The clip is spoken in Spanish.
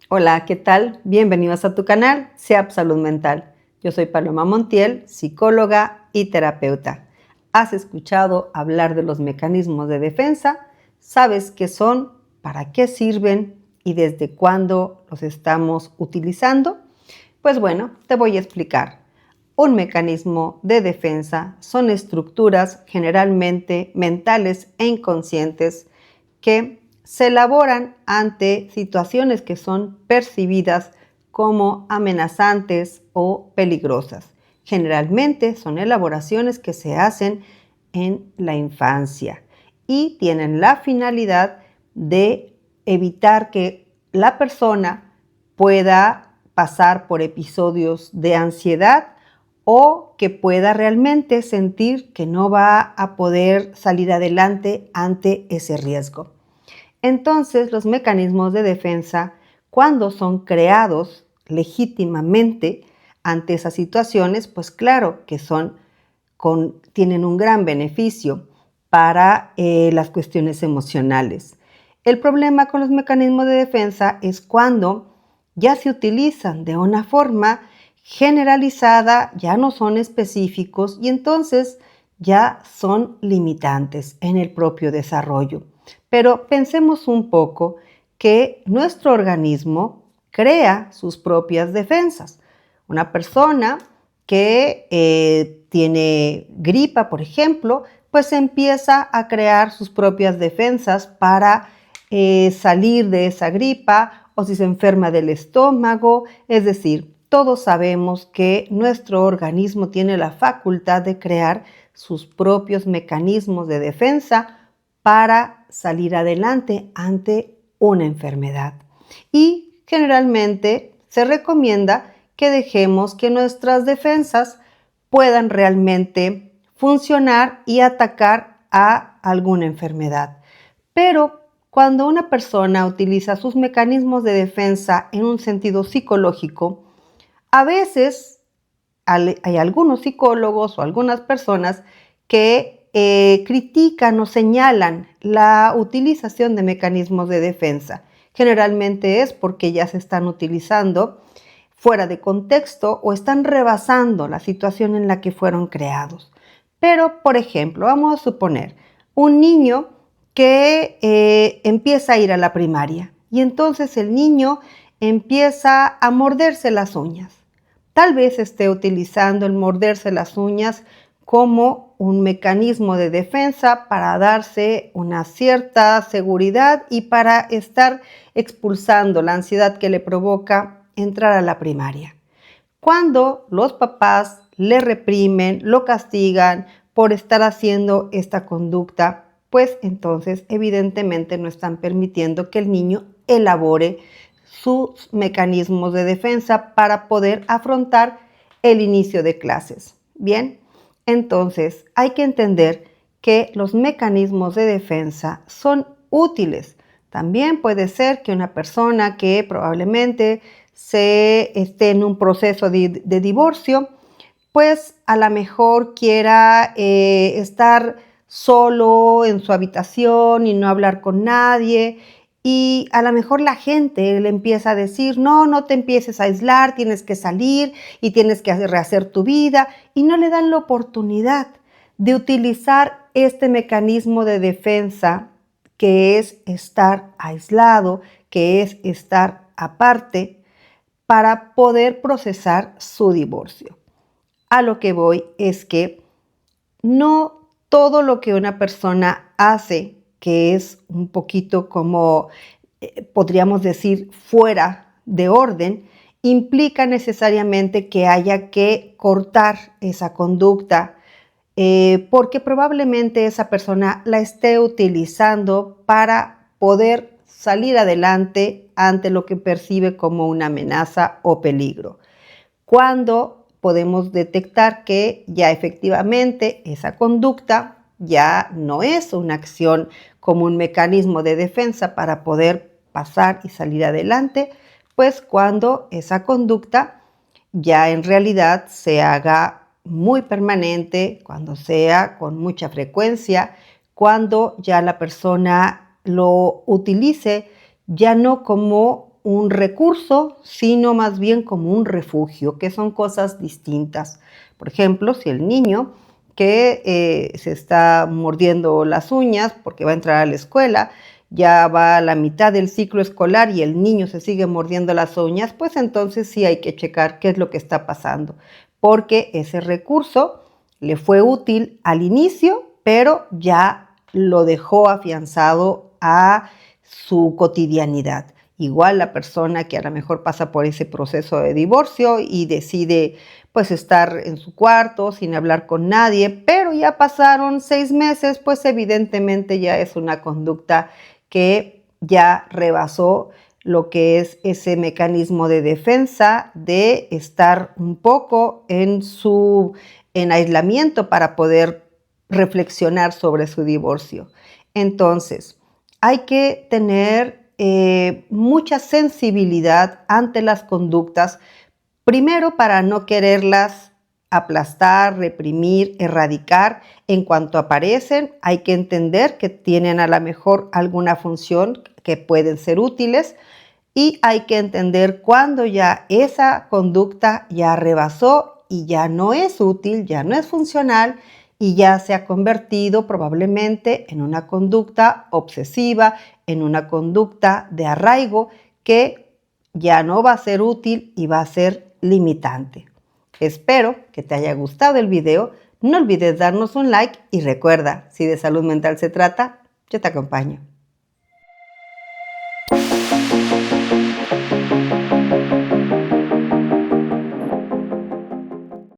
Hola, ¿qué tal? Bienvenidos a tu canal, SEAP Salud Mental. Yo soy Paloma Montiel, psicóloga y terapeuta. ¿Has escuchado hablar de los mecanismos de defensa? ¿Sabes qué son? ¿Para qué sirven? ¿Y desde cuándo los estamos utilizando? Pues bueno, te voy a explicar. Un mecanismo de defensa son estructuras generalmente mentales e inconscientes que se elaboran ante situaciones que son percibidas como amenazantes o peligrosas. Generalmente son elaboraciones que se hacen en la infancia y tienen la finalidad de evitar que la persona pueda pasar por episodios de ansiedad o que pueda realmente sentir que no va a poder salir adelante ante ese riesgo. Entonces, los mecanismos de defensa, cuando son creados legítimamente ante esas situaciones, pues claro que tienen un gran beneficio para las cuestiones emocionales. El problema con los mecanismos de defensa es cuando ya se utilizan de una forma generalizada, ya no son específicos y entonces ya son limitantes en el propio desarrollo. Pero pensemos un poco que nuestro organismo crea sus propias defensas. Una persona que tiene gripa, por ejemplo, pues empieza a crear sus propias defensas para salir de esa gripa, o si se enferma del estómago. Es decir, todos sabemos que nuestro organismo tiene la facultad de crear sus propios mecanismos de defensa para salir adelante ante una enfermedad. Y generalmente se recomienda que dejemos que nuestras defensas puedan realmente funcionar y atacar a alguna enfermedad. Pero cuando una persona utiliza sus mecanismos de defensa en un sentido psicológico, a veces hay algunos psicólogos o algunas personas que critican o señalan la utilización de mecanismos de defensa. Generalmente es porque ya se están utilizando fuera de contexto o están rebasando la situación en la que fueron creados. Pero, por ejemplo, vamos a suponer un niño que empieza a ir a la primaria y entonces el niño empieza a morderse las uñas. Tal vez esté utilizando el morderse las uñas como un mecanismo de defensa para darse una cierta seguridad y para estar expulsando la ansiedad que le provoca entrar a la primaria. Cuando los papás le reprimen, lo castigan por estar haciendo esta conducta, pues entonces evidentemente no están permitiendo que el niño elabore sus mecanismos de defensa para poder afrontar el inicio de clases. Bien, entonces hay que entender que los mecanismos de defensa son útiles. También puede ser que una persona que probablemente esté en un proceso de divorcio, pues a lo mejor quiera estar solo en su habitación y no hablar con nadie. Y a lo mejor la gente le empieza a decir, no, no te empieces a aislar, tienes que salir y tienes que rehacer tu vida. Y no le dan la oportunidad de utilizar este mecanismo de defensa que es estar aislado, que es estar aparte, para poder procesar su divorcio. A lo que voy es que no todo lo que una persona hace, que es un poquito como, podríamos decir, fuera de orden, implica necesariamente que haya que cortar esa conducta, porque probablemente esa persona la esté utilizando para poder salir adelante ante lo que percibe como una amenaza o peligro. Cuando podemos detectar que ya efectivamente esa conducta ya no es una acción como un mecanismo de defensa para poder pasar y salir adelante, pues cuando esa conducta ya en realidad se haga muy permanente, cuando sea con mucha frecuencia, cuando ya la persona lo utilice ya no como un recurso, sino más bien como un refugio, que son cosas distintas. Por ejemplo, si el niño que se está mordiendo las uñas porque va a entrar a la escuela, ya va a la mitad del ciclo escolar y el niño se sigue mordiendo las uñas, pues entonces sí hay que checar qué es lo que está pasando, porque ese recurso le fue útil al inicio, pero ya lo dejó afianzado a su cotidianidad. Igual la persona que a lo mejor pasa por ese proceso de divorcio y decide pues estar en su cuarto sin hablar con nadie, pero ya pasaron 6 meses, pues evidentemente ya es una conducta que ya rebasó lo que es ese mecanismo de defensa de estar un poco en aislamiento para poder reflexionar sobre su divorcio. Entonces, hay que tener mucha sensibilidad ante las conductas, primero para no quererlas aplastar, reprimir, erradicar. En cuanto aparecen, hay que entender que tienen a lo mejor alguna función que pueden ser útiles y hay que entender cuando ya esa conducta ya rebasó y ya no es útil, ya no es funcional y ya se ha convertido probablemente en una conducta obsesiva, en una conducta de arraigo que ya no va a ser útil y va a ser limitante. Espero que te haya gustado el video. No olvides darnos un like y recuerda, si de salud mental se trata, yo te acompaño.